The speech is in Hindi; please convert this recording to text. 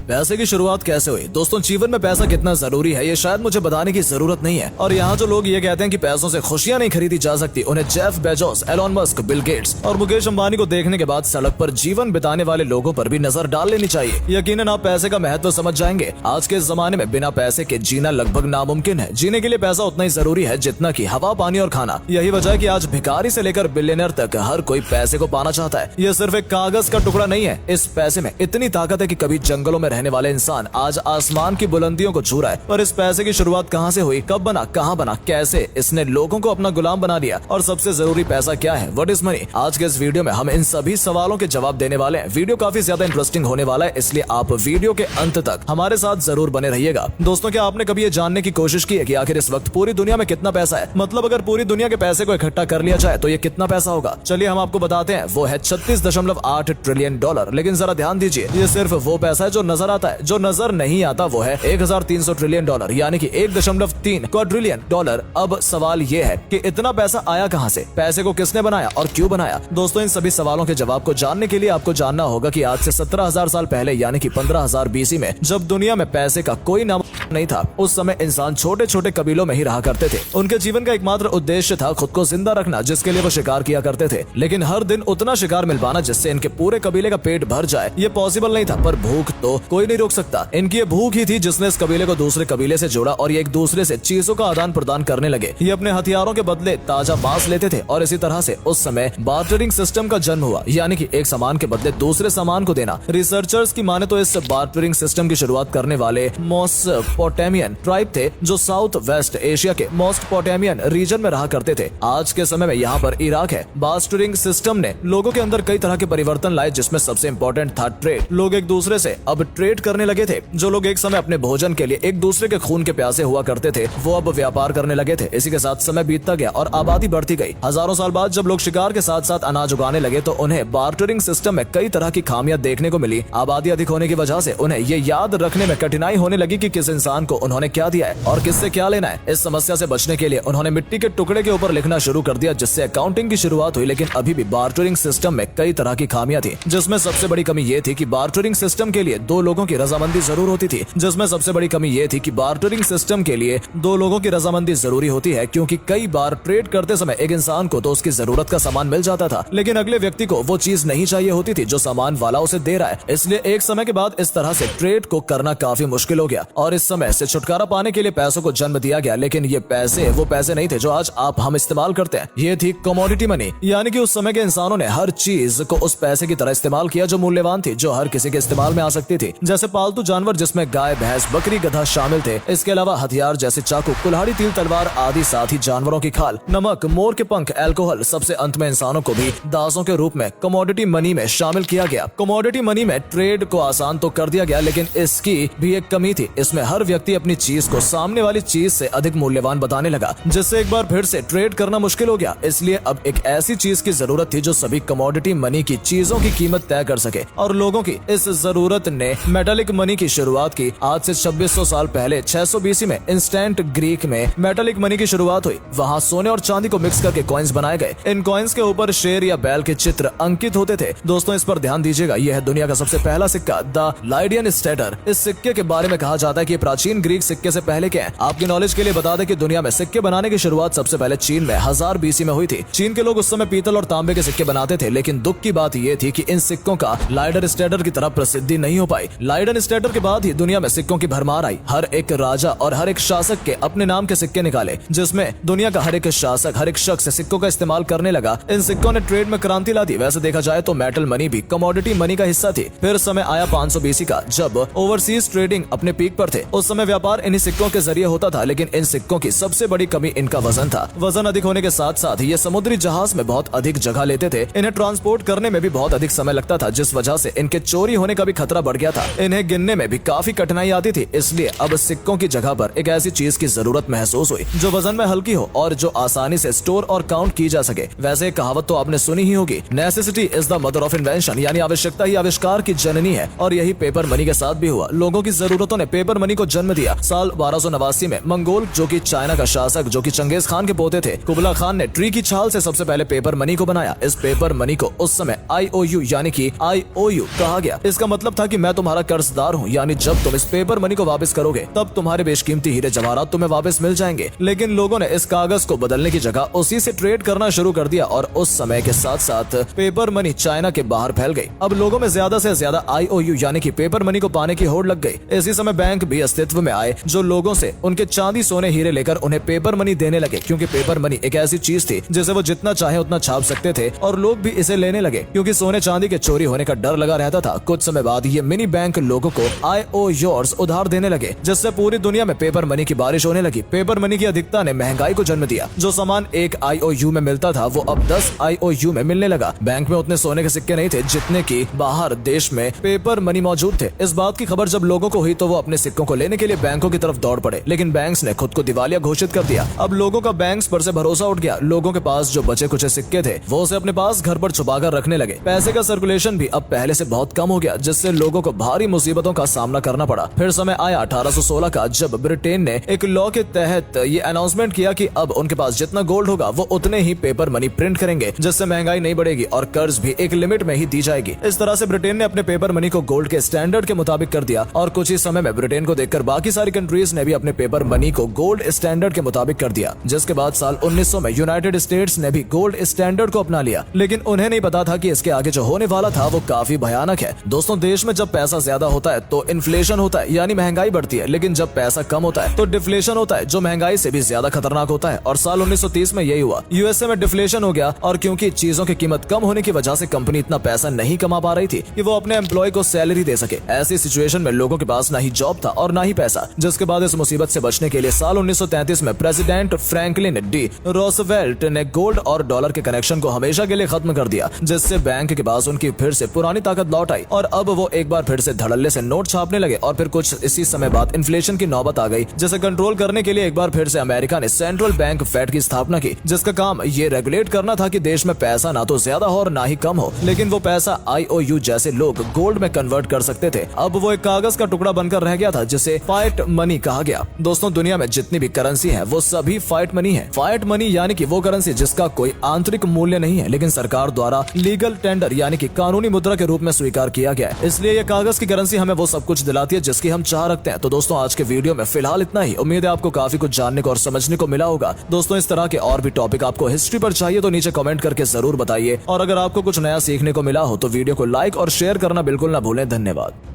पैसे की शुरुआत कैसे हुई? दोस्तों, जीवन में पैसा कितना जरूरी है ये शायद मुझे बताने की जरूरत नहीं है। और यहाँ जो लोग ये कहते हैं कि पैसों से खुशियां नहीं खरीदी जा सकती, उन्हें Jeff Bezos, Elon Musk, Bill Gates और मुकेश अंबानी को देखने के बाद सड़क पर जीवन बिताने वाले लोगों पर भी नजर डाल लेनी चाहिए। यकीनन आप पैसे का महत्व समझ जाएंगे। आज के जमाने में बिना पैसे के जीना लगभग नामुमकिन है। जीने के लिए पैसा उतना ही जरूरी है जितना कि हवा, पानी और खाना। यही वजह है कि आज भिखारी से लेकर बिलियनर तक हर कोई पैसे को पाना चाहता है। यह सिर्फ एक कागज का टुकड़ा नहीं है। इस पैसे में इतनी ताकत है कि कभी जंगलों में रहने वाले इंसान आज आसमान की बुलंदियों को छू रहा है। पर इस पैसे की शुरुआत कहाँ से हुई, कब बना, कहाँ बना, कैसे इसने लोगों को अपना गुलाम बना दिया, और सबसे जरूरी पैसा क्या है, व्हाट इज मनी? आज के इस वीडियो में हम इन सभी सवालों के जवाब देने वाले हैं। वीडियो काफी ज्यादा इंटरेस्टिंग होने वाला है, इसलिए आप वीडियो के अंत तक हमारे साथ जरूर बने रहिएगा। दोस्तों, क्या आपने कभी ये जानने की कोशिश की है कि आखिर इस वक्त पूरी दुनिया में कितना पैसा है? मतलब अगर पूरी दुनिया के पैसे को इकट्ठा कर लिया जाए तो ये कितना पैसा होगा? चलिए हम आपको बताते हैं। वो है 36.8 ट्रिलियन डॉलर। लेकिन जरा ध्यान दीजिए, ये सिर्फ वो पैसा है जो नजर आता है। जो नजर नहीं आता वो है 1300 ट्रिलियन डॉलर, यानी कि 1.3 क्वाड्रिलियन डॉलर। अब सवाल ये है कि इतना पैसा आया कहां से, पैसे को किसने बनाया और क्यों बनाया? दोस्तों, इन सभी सवालों के जवाब को जानने के लिए आपको जानना होगा कि आज से 17,000 साल पहले, यानी कि 15,000 BC में, जब दुनिया में पैसे का कोई नाम नहीं था, उस समय इंसान छोटे छोटे कबीलों में ही रहा करते थे। उनके जीवन का एकमात्र उद्देश्य था खुद को जिंदा रखना, जिसके लिए वो शिकार किया करते थे। लेकिन हर दिन उतना शिकार मिल पाना जिससे इनके पूरे कबीले का पेट भर जाए, ये पॉसिबल नहीं था। पर भूख तो कोई नहीं रोक सकता। इनकी ये भूख ही थी जिसने इस कबीले को दूसरे कबीले से जोड़ा और ये एक दूसरे से चीजों का आदान प्रदान करने लगे। ये अपने हथियारों के बदले ताजा मांस लेते थे और इसी तरह से उस समय बार्टरिंग सिस्टम का जन्म हुआ, यानी कि एक सामान के बदले दूसरे सामान को देना। रिसर्चर्स की माने तो इस बार्टरिंग सिस्टम की शुरुआत करने वाले मेसोपोटामियन ट्राइब थे, जो साउथ वेस्ट एशिया के मेसोपोटामियन रीजन में रहा करते थे। आज के समय में यहाँ पर इराक है। बार्टरिंग सिस्टम ने लोगों के अंदर कई तरह के परिवर्तन लाए, जिसमें सबसे इंपॉर्टेंट था ट्रेड। लोग एक दूसरे से अब ट्रेड करने लगे थे। जो लोग एक समय अपने भोजन के लिए एक दूसरे के खून के प्यासे हुआ करते थे, वो अब व्यापार करने लगे थे। इसी के साथ समय बीतता गया और आबादी बढ़ती गई। हजारों साल बाद जब लोग शिकार के साथ साथ अनाज उगाने लगे तो उन्हें बार्टरिंग सिस्टम में कई तरह की खामियां देखने को मिली। आबादी अधिक होने की वजह से उन्हें ये याद रखने में कठिनाई होने लगी कि किस इंसान को उन्होंने क्या दिया है और किससे क्या लेना है। इस समस्या से बचने के लिए उन्होंने मिट्टी के टुकड़े के ऊपर लिखना शुरू कर दिया, जिससे अकाउंटिंग की शुरुआत हुई। लेकिन अभी भी बार्टरिंग सिस्टम में कई तरह की खामियां थी, जिसमें सबसे बड़ी कमी ये थी कि बार्टरिंग सिस्टम के लिए दो लोगों की रजामंदी जरूर होती थी। जिसमें सबसे बड़ी कमी ये थी कि बार्टरिंग सिस्टम के लिए दो लोगों की रजामंदी जरूरी होती है, क्योंकि कई बार ट्रेड करते समय एक इंसान को तो उसकी जरूरत का सामान मिल जाता था, लेकिन अगले व्यक्ति को वो चीज नहीं चाहिए होती थी जो सामान वाला उसे दे रहा है। इसलिए एक समय के बाद इस तरह से ट्रेड को करना काफी मुश्किल हो गया और इस समय से छुटकारा पाने के लिए पैसों को जन्म दिया गया। लेकिन ये पैसे वो पैसे नहीं थे जो आज हम इस्तेमाल करते हैं। ये थी कमोडिटी मनी, यानी कि उस समय के इंसानों ने हर चीज को उस पैसे की तरह इस्तेमाल किया जो मूल्यवान थी, जो हर किसी के इस्तेमाल में आ सकती थी। जैसे पालतू जानवर, जिसमें गाय, भैंस, बकरी, गधा शामिल थे। इसके अलावा हथियार जैसे चाकू, कुल्हाड़ी, तीर, तलवार आदि, साथ ही जानवरों की खाल, नमक, मोर के पंख, अल्कोहल। सबसे अंत में इंसानों को भी दासों के रूप में कमोडिटी मनी में शामिल किया गया। कमोडिटी मनी में ट्रेड को आसान तो कर दिया गया, लेकिन इसकी भी एक कमी थी। इसमें हर व्यक्ति अपनी चीज को सामने वाली चीज से अधिक मूल्यवान बताने लगा, जिससे एक बार फिर से ट्रेड करना मुश्किल हो गया। इसलिए अब एक ऐसी चीज की जरूरत थी जो सभी कमोडिटी मनी की चीजों की कीमत तय कर सके, और लोगों की इस जरूरत ने मेटालिक मनी की शुरुआत की। आज से 2600 साल पहले 600 BC में इंस्टेंट ग्रीक में मेटालिक मनी की शुरुआत हुई। वहाँ सोने और चांदी को मिक्स करके कॉइन्स बनाए गए। इन कॉइन्स के ऊपर शेर या बैल के चित्र अंकित होते थे। दोस्तों, इस पर ध्यान दीजिएगा, यह है दुनिया का सबसे पहला सिक्का, द लाइडियन स्टेटर। इस सिक्के के बारे में कहा जाता है कि प्राचीन ग्रीक सिक्के से पहले के हैं। आपकी नॉलेज के लिए बता दें कि दुनिया में सिक्के बनाने की शुरुआत सबसे पहले चीन में 1000 BC में हुई थी। चीन के लोग उस समय पीतल और तांबे के सिक्के बनाते थे, लेकिन दुख की बात यह थी कि इन सिक्कों का लाइडन स्टेटर की तरह प्रसिद्धि नहीं हो पाई। लाइडन स्टेटर के बाद ही दुनिया में सिक्कों की भरमार आई। हर एक राजा और हर एक शासक के अपने नाम के सिक्के निकाले, जिसमें दुनिया का हर एक शासक, हर एक शख्स सिक्कों का इस्तेमाल करने लगा। इन सिक्कों ने ट्रेड में क्रांति ला दी। वैसे देखा जाए तो मेटल मनी भी कमोडिटी मनी का हिस्सा थी। फिर समय आया 500 BC का, जब ओवरसीज ट्रेडिंग अपने पीक पर थे। उस समय व्यापार इन्हीं सिक्कों के जरिए होता था, लेकिन इन सिक्कों की सबसे बड़ी कमी इनका वजन था। वजन अधिक होने के साथ साथ ये समुद्री जहाज में बहुत अधिक जगह लेते थे। इन्हें ट्रांसपोर्ट करने में भी बहुत अधिक समय लगता था, जिस वजह से इनके चोरी होने का भी खतरा बढ़ गया था। इन्हें गिनने में भी काफी कठिनाई आती थी। इसलिए अब सिक्कों की जगह पर एक ऐसी चीज की जरूरत महसूस हुई जो वजन में हल्की हो और जो आसानी से स्टोर और काउंट की जा सके। वैसे एक कहावत तो आपने सुनी ही होगी, necessity is the mother of invention, यानी आवश्यकता ही आविष्कार की जननी है। और यही पेपर मनी के साथ भी हुआ। लोगों की जरूरतों ने पेपर मनी को जन्म दिया। साल 1289 में मंगोल जो कि चाइना का शासक जो कि चंगेज खान के पोते थे कुबला खान ने ट्री की छाल से सबसे पहले पेपर मनी को बनाया। इस पेपर मनी को उस समय IOU यानी कि IOU कहा गया। इसका मतलब था कि मैं तुम्हारा कर्जदार हूँ, यानी जब तुम इस पेपर मनी को वापस करोगे तब तुम्हारे बेशकीमती हीरे जवाहरात तुम्हें वापस मिल जाएंगे। लेकिन लोगों ने इस कागज को बदलने की जगह उसी से ट्रेड करना शुरू कर दिया और उस समय के साथ साथ पेपर मनी चाइना के बाहर फैल गई। अब लोगों में ज्यादा से ज्यादा IOU यानी कि पेपर मनी को पाने की होड़ लग गई। इसी समय बैंक भी अस्तित्व में आए जो लोगों से उनके चांदी सोने हीरे लेकर उन्हें पेपर मनी देने लगे, क्योंकि पेपर मनी एक ऐसी चीज थी जिसे वो जितना चाहे उतना छाप सकते थे और लोग भी इसे लेने लगे क्योंकि सोने चांदी के चोरी होने का डर लगा रहता था। कुछ समय बाद ये मिनी बैंक लोगों को IOUs उधार देने लगे, जिससे पूरी दुनिया में पेपर मनी की बारिश होने लगी। पेपर मनी की अधिकता ने महंगाई को जन्म दिया। जो सामान एक IOU में मिलता था वो अब 10 IOU में मिलने लगा। बैंक में उतने सोने के सिक्के नहीं थे जितने की बाहर देश में पेपर मनी मौजूद थे। इस बात की खबर जब लोगों को हुई तो वो अपने सिक्कों को लेने के लिए बैंकों की तरफ दौड़ पड़े, लेकिन बैंक्स ने खुद को दिवालिया घोषित कर दिया। अब लोगों का बैंक्स पर से भरोसा उठ गया। लोगों के पास जो बचे कुछ सिक्के थे वो उसे अपने पास घर पर छुपाकर रखने लगे। पैसे का सर्कुलेशन भी अब पहले से बहुत कम हो गया, जिससे लोगों को भारी मुसीबतों का सामना करना पड़ा। फिर समय आया 1816 का, जब ब्रिटेन ने एक लॉ के तहत ये अनाउंसमेंट किया कि अब उनके पास जितना गोल्ड होगा वो उतने ही पेपर मनी प्रिंट करेंगे, जिससे महंगाई नहीं बढ़ेगी और कर्ज भी एक लिमिट में ही दी जाएगी। इस तरह से ब्रिटेन ने अपने पेपर मनी को गोल्ड के स्टैंडर्ड के मुताबिक कर दिया और कुछ ही समय में ब्रिटेन को देखकर बाकी सारी कंट्रीज ने भी अपने पेपर मनी को गोल्ड स्टैंडर्ड के मुताबिक कर दिया। जिसके बाद साल 1900 में यूनाइटेड स्टेट्स ने भी गोल्ड स्टैंडर्ड को अपना लिया, लेकिन उन्हें नहीं पता था कि इसके आगे जो होने वाला था वो काफी भयानक है। दोस्तों, देश में जब पैसा ज्यादा होता है तो इन्फ्लेशन होता है यानी महंगाई बढ़ती है, लेकिन जब पैसा कम होता है तो डिफ्लेशन होता है जो महंगाई से भी ज्यादा खतरनाक होता है। और साल 1930 में यही हुआ। यूएसए में डिफ्लेशन हो गया और क्योंकि चीजों की कीमत कम होने की वजह से कंपनी इतना पैसा नहीं कमा पा रही थी कि वो अपने एम्प्लॉय को सैलरी दे सके। ऐसी सिचुएशन में लोगों के पास ना ही जॉब था और ना ही पैसा, जिसके बाद इस मुसीबत से बचने के लिए साल 1933 में प्रेसिडेंट फ्रैंकलिन डी रूजवेल्ट ने गोल्ड और डॉलर के कनेक्शन को हमेशा के लिए खत्म कर दिया, जिससे बैंक के पास उनकी फिर से पुरानी ताकत लौट आई और अब वो एक बार फिर से धड़ल्ले से नोट छापने लगे। और फिर कुछ इसी समय बाद इन्फ्लेशन की नौबत आ गई, जिसे कंट्रोल करने के लिए एक बार फिर से अमेरिका ने सेंट्रल बैंक फेड की स्थापना की, जिसका काम ये रेगुलेट करना था कि देश में पैसा ना तो ज्यादा हो और ना ही कम हो, लेकिन वो पैसा IOU जैसे लोग गोल्ड में कन्वर्ट कर सकते थे। अब वो एक कागज का टुकड़ा बनकर रह गया था जिसे फाइट मनी कहा गया। दोस्तों, दुनिया में जितनी भी करेंसी है वो सभी फाइट मनी है। फाइट मनी यानी कि वो करेंसी जिसका कोई आंतरिक मूल्य नहीं है, लेकिन सरकार द्वारा लीगल टेंडर यानी कि कानूनी मुद्रा के रूप में स्वीकार किया गया है। इसलिए ये कागज की करेंसी हमें वो सब कुछ दिलाती है जिसकी हम चाह रखते हैं। तो दोस्तों, आज के वीडियो में फिलहाल इतना ही। उम्मीद है आपको काफी कुछ जानने को और समझने को मिला होगा। दोस्तों, इस तरह के और भी टॉपिक आपको हिस्ट्री पर चाहिए तो नीचे कमेंट करके जरूर बताइए। और अगर आपको कुछ नया सीखने को मिला हो तो वीडियो को लाइक और शेयर करना बिल्कुल ना भूलें। धन्यवाद।